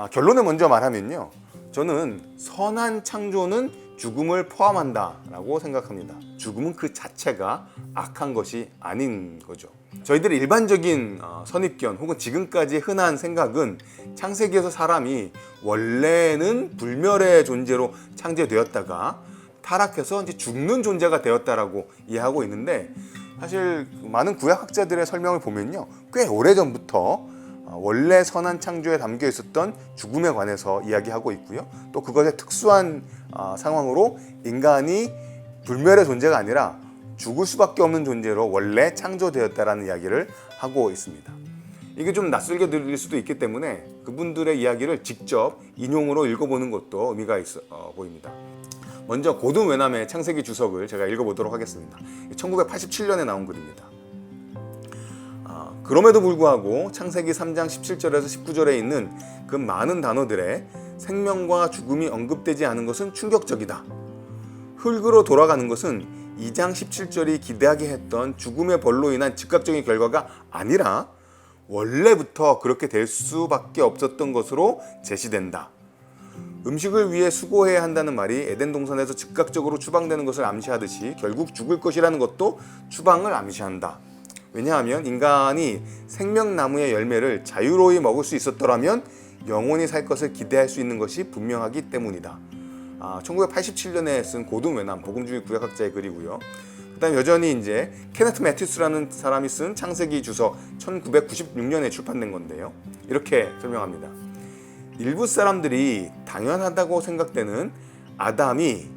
결론을 먼저 말하면요, 저는 선한 창조는 죽음을 포함한다 라고 생각합니다. 죽음은 그 자체가 악한 것이 아닌 거죠. 저희들의 일반적인 선입견 혹은 지금까지 흔한 생각은 창세기에서 사람이 원래는 불멸의 존재로 창조되었다가 타락해서 이제 죽는 존재가 되었다라고 이해하고 있는데, 사실 많은 구약학자들의 설명을 보면요, 꽤 오래전부터 원래 선한 창조에 담겨 있었던 죽음에 관해서 이야기하고 있고요. 또 그것의 특수한 상황으로 인간이 불멸의 존재가 아니라 죽을 수밖에 없는 존재로 원래 창조되었다라는 이야기를 하고 있습니다. 이게 좀 낯설게 들릴 수도 있기 때문에 그분들의 이야기를 직접 인용으로 읽어보는 것도 의미가 있어 보입니다. 먼저 고든 웨남의 창세기 주석을 제가 읽어보도록 하겠습니다. 1987년에 나온 글입니다. 그럼에도 불구하고 창세기 3장 17절에서 19절에 있는 그 많은 단어들에 생명과 죽음이 언급되지 않은 것은 충격적이다. 흙으로 돌아가는 것은 2장 17절이 기대하게 했던 죽음의 벌로 인한 즉각적인 결과가 아니라 원래부터 그렇게 될 수밖에 없었던 것으로 제시된다. 음식을 위해 수고해야 한다는 말이 에덴 동산에서 즉각적으로 추방되는 것을 암시하듯이 결국 죽을 것이라는 것도 추방을 암시한다. 왜냐하면 인간이 생명나무의 열매를 자유로이 먹을 수 있었더라면 영원히 살 것을 기대할 수 있는 것이 분명하기 때문이다. 1987년에 쓴 고든 웨남 복음주의 구약학자의 글이고요. 그다음 여전히 이제 케네트 매튜스라는 사람이 쓴 창세기 주석 1996년에 출판된 건데요. 이렇게 설명합니다. 일부 사람들이 당연하다고 생각되는 아담이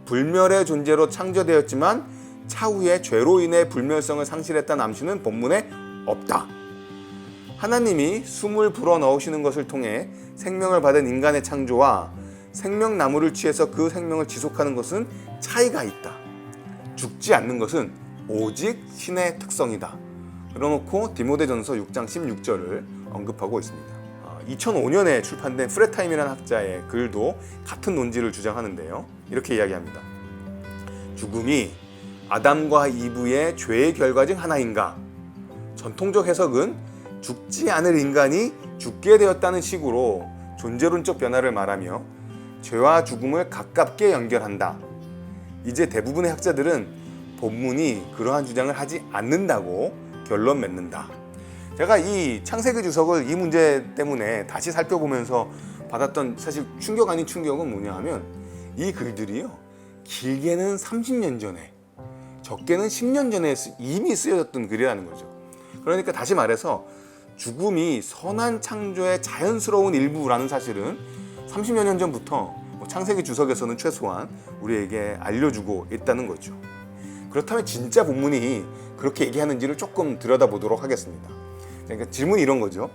불멸의 존재로 창조되었지만 차후에 죄로 인해 불멸성을 상실했다는 암시는 본문에 없다. 하나님이 숨을 불어넣으시는 것을 통해 생명을 받은 인간의 창조와 생명나무를 취해서 그 생명을 지속하는 것은 차이가 있다. 죽지 않는 것은 오직 신의 특성이다. 그러놓고 디모데전서 6장 16절을 언급하고 있습니다. 2005년에 출판된 프레타임이라는 학자의 글도 같은 논지를 주장하는데요. 이렇게 이야기합니다. 죽음이 아담과 이브의 죄의 결과 중 하나인가? 전통적 해석은 죽지 않을 인간이 죽게 되었다는 식으로 존재론적 변화를 말하며 죄와 죽음을 가깝게 연결한다. 이제 대부분의 학자들은 본문이 그러한 주장을 하지 않는다고 결론 맺는다. 제가 이 창세기 주석을 이 문제 때문에 다시 살펴보면서 받았던 사실 충격 아닌 충격은 뭐냐 하면, 이 글들이요, 길게는 30년 전에 적게는 10년 전에 이미 쓰여졌던 글이라는 거죠. 그러니까 다시 말해서 죽음이 선한 창조의 자연스러운 일부라는 사실은 30여 년 전부터 창세기 주석에서는 최소한 우리에게 알려주고 있다는 거죠. 그렇다면 진짜 본문이 그렇게 얘기하는지를 조금 들여다보도록 하겠습니다. 그러니까 질문이 이런 거죠.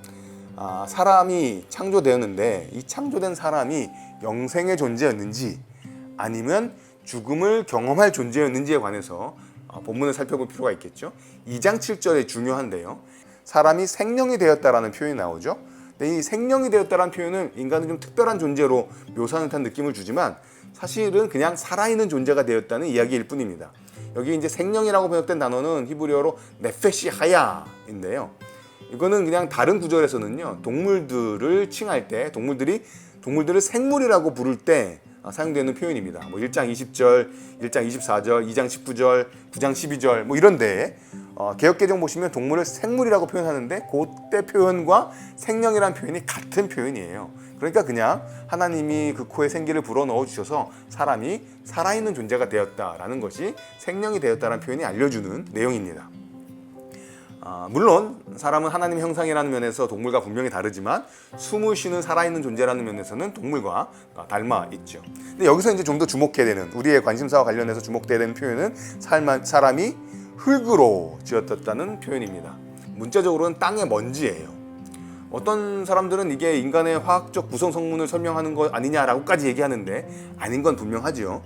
사람이 창조되었는데 이 창조된 사람이 영생의 존재였는지 아니면 죽음을 경험할 존재였는지에 관해서 본문을 살펴볼 필요가 있겠죠. 2장 7절이 중요한데요. 사람이 생명이 되었다라는 표현이 나오죠. 근데 이 생명이 되었다라는 표현은 인간은 좀 특별한 존재로 묘사하는 듯한 느낌을 주지만 사실은 그냥 살아있는 존재가 되었다는 이야기일 뿐입니다. 여기 이제 생명이라고 번역된 단어는 히브리어로 네페시 하야인데요. 이거는 그냥 다른 구절에서는요, 동물들을 칭할 때 동물들을 생물이라고 부를 때 사용되는 표현입니다. 1장 20절, 1장 24절, 2장 19절, 9장 12절 이런데 개역개정 보시면 동물을 생물이라고 표현하는데 그때 표현과 생명이라는 표현이 같은 표현이에요. 그러니까 그냥 하나님이 그 코에 생기를 불어넣어 주셔서 사람이 살아있는 존재가 되었다라는 것이 생명이 되었다라는 표현이 알려주는 내용입니다. 물론 사람은 하나님 형상이라는 면에서 동물과 분명히 다르지만 숨을 쉬는 살아있는 존재라는 면에서는 동물과 닮아 있죠. 근데 여기서 이제 좀 더 주목해야 되는, 우리의 관심사와 관련해서 주목돼야 되는 표현은 사람이 흙으로 지었다는 표현입니다. 문자적으로는 땅의 먼지예요. 어떤 사람들은 이게 인간의 화학적 구성 성분을 설명하는 것 아니냐라고까지 얘기하는데 아닌 건 분명하죠.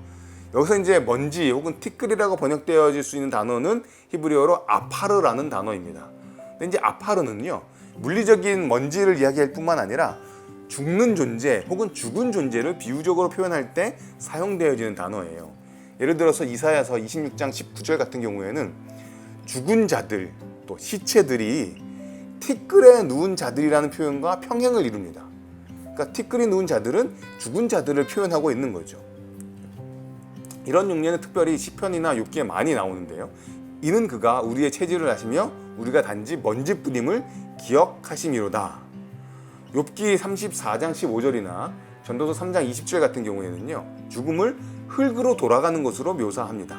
여기서 이제 먼지 혹은 티끌이라고 번역되어질 수 있는 단어는 히브리어로 아파르라는 단어입니다. 근데 이제 아파르는요, 물리적인 먼지를 이야기할 뿐만 아니라 죽는 존재 혹은 죽은 존재를 비유적으로 표현할 때 사용되어지는 단어예요. 예를 들어서 이사야서 26장 19절 같은 경우에는 죽은 자들, 또 시체들이 티끌에 누운 자들이라는 표현과 평행을 이룹니다. 그러니까 티끌이 누운 자들은 죽은 자들을 표현하고 있는 거죠. 이런 용례는 특별히 시편이나 욥기에 많이 나오는데요. 이는 그가 우리의 체질을 아시며 우리가 단지 먼지뿐임을 기억하심이로다. 욥기 34장 15절이나 전도서 3장 20절 같은 경우에는요, 죽음을 흙으로 돌아가는 것으로 묘사합니다.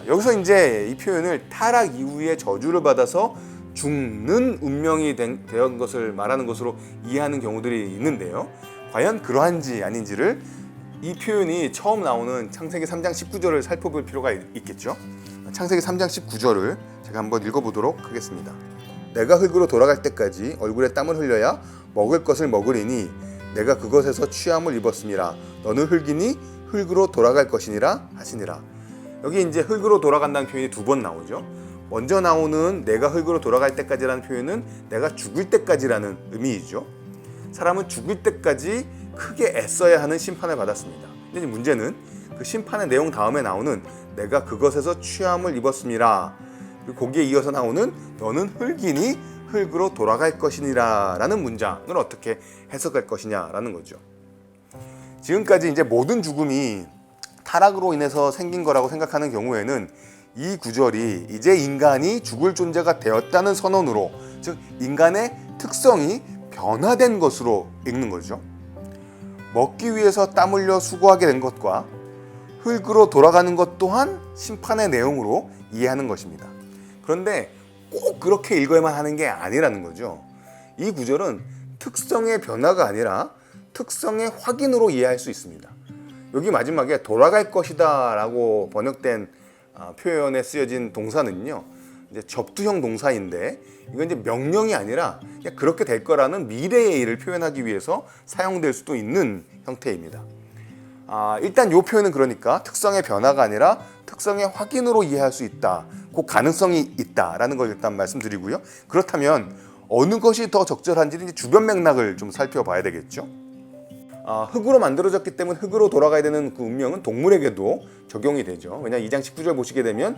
여기서 이제 이 표현을 타락 이후에 저주를 받아서 죽는 운명이 된 것을 말하는 것으로 이해하는 경우들이 있는데요. 과연 그러한지 아닌지를 이 표현이 처음 나오는 창세기 3장 19절을 살펴볼 필요가 있겠죠. 창세기 3장 19절을 제가 한번 읽어보도록 하겠습니다. 내가 흙으로 돌아갈 때까지 얼굴에 땀을 흘려야 먹을 것을 먹으리니 내가 그것에서 취함을 입었음이라. 너는 흙이니 흙으로 돌아갈 것이니라 하시니라. 여기 이제 흙으로 돌아간다는 표현이 두 번 나오죠. 먼저 나오는 내가 흙으로 돌아갈 때까지라는 표현은 내가 죽을 때까지라는 의미이죠. 사람은 죽을 때까지 크게 애써야 하는 심판을 받았습니다. 근데 문제는 그 심판의 내용 다음에 나오는 내가 그것에서 취함을 입었음이라. 그리고 거기에 이어서 나오는 너는 흙이니 흙으로 돌아갈 것이니라 라는 문장을 어떻게 해석할 것이냐라는 거죠. 지금까지 이제 모든 죽음이 타락으로 인해서 생긴 거라고 생각하는 경우에는 이 구절이 이제 인간이 죽을 존재가 되었다는 선언으로, 즉 인간의 특성이 변화된 것으로 읽는 거죠. 먹기 위해서 땀 흘려 수고하게 된 것과 흙으로 돌아가는 것 또한 심판의 내용으로 이해하는 것입니다. 그런데 꼭 그렇게 읽어야만 하는 게 아니라는 거죠. 이 구절은 특성의 변화가 아니라 특성의 확인으로 이해할 수 있습니다. 여기 마지막에 돌아갈 것이다 라고 번역된 표현에 쓰여진 동사는요, 이제 접두형 동사인데 이건 이제 명령이 아니라 그냥 그렇게 될 거라는 미래의 일을 표현하기 위해서 사용될 수도 있는 형태입니다. 일단 이 표현은 그러니까 특성의 변화가 아니라 특성의 확인으로 이해할 수 있다, 그 가능성이 있다라는 걸 일단 말씀드리고요. 그렇다면 어느 것이 더 적절한지는 이제 주변 맥락을 좀 살펴봐야 되겠죠. 흙으로 만들어졌기 때문에 흙으로 돌아가야 되는 그 운명은 동물에게도 적용이 되죠. 왜냐하면 2장 19절 보시게 되면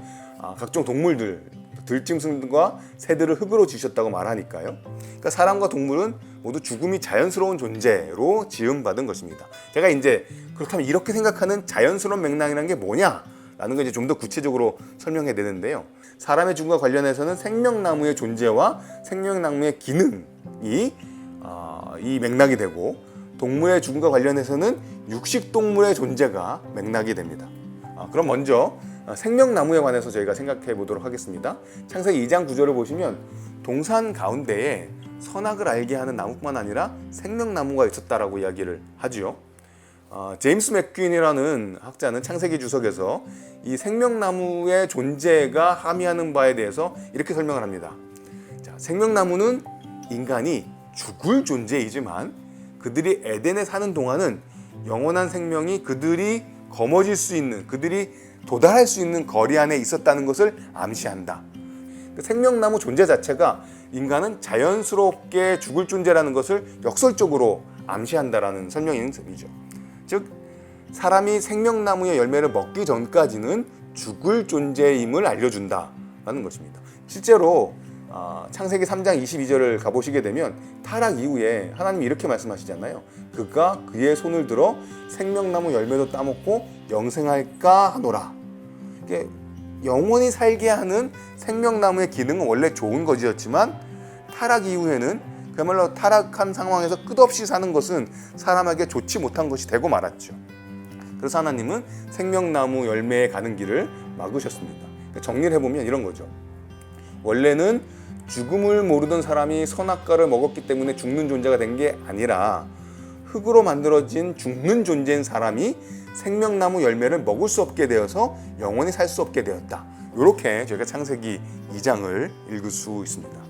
각종 동물들, 들짐승과 새들을 흙으로 지으셨다고 말하니까요. 그러니까 사람과 동물은 모두 죽음이 자연스러운 존재로 지음받은 것입니다. 제가 이제 그렇다면 이렇게 생각하는 자연스러운 맥락이라는 게 뭐냐라는 걸 이제 좀 더 구체적으로 설명해 드리는데요. 사람의 죽음과 관련해서는 생명나무의 존재와 생명나무의 기능이 이 맥락이 되고, 동물의 죽음과 관련해서는 육식동물의 존재가 맥락이 됩니다. 그럼 먼저 생명나무에 관해서 저희가 생각해 보도록 하겠습니다. 창세기 2장 9절을 보시면 동산 가운데에 선악을 알게 하는 나무뿐만 아니라 생명나무가 있었다라고 이야기를 하죠. 제임스 맥퀸이라는 학자는 창세기 주석에서 이 생명나무의 존재가 함의하는 바에 대해서 이렇게 설명을 합니다. 자, 생명나무는 인간이 죽을 존재이지만 그들이 에덴에 사는 동안은 영원한 생명이 그들이 거머쥘 수 있는, 그들이 도달할 수 있는 거리 안에 있었다는 것을 암시한다. 생명나무 존재 자체가 인간은 자연스럽게 죽을 존재라는 것을 역설적으로 암시한다라는 설명인 셈이죠. 즉 사람이 생명나무의 열매를 먹기 전까지는 죽을 존재임을 알려준다라는 것입니다. 실제로 창세기 3장 22절을 가보시게 되면 타락 이후에 하나님이 이렇게 말씀하시잖아요. 그가 그의 손을 들어 생명나무 열매도 따먹고 영생할까 하노라. 이게 영원히 살게 하는 생명나무의 기능은 원래 좋은 것이었지만 타락 이후에는 그야말로 타락한 상황에서 끝없이 사는 것은 사람에게 좋지 못한 것이 되고 말았죠. 그래서 하나님은 생명나무 열매에 가는 길을 막으셨습니다. 정리를 해보면 이런 거죠. 원래는 죽음을 모르던 사람이 선악과를 먹었기 때문에 죽는 존재가 된 게 아니라 흙으로 만들어진 죽는 존재인 사람이 생명나무 열매를 먹을 수 없게 되어서 영원히 살 수 없게 되었다. 이렇게 저희가 창세기 2장을 읽을 수 있습니다.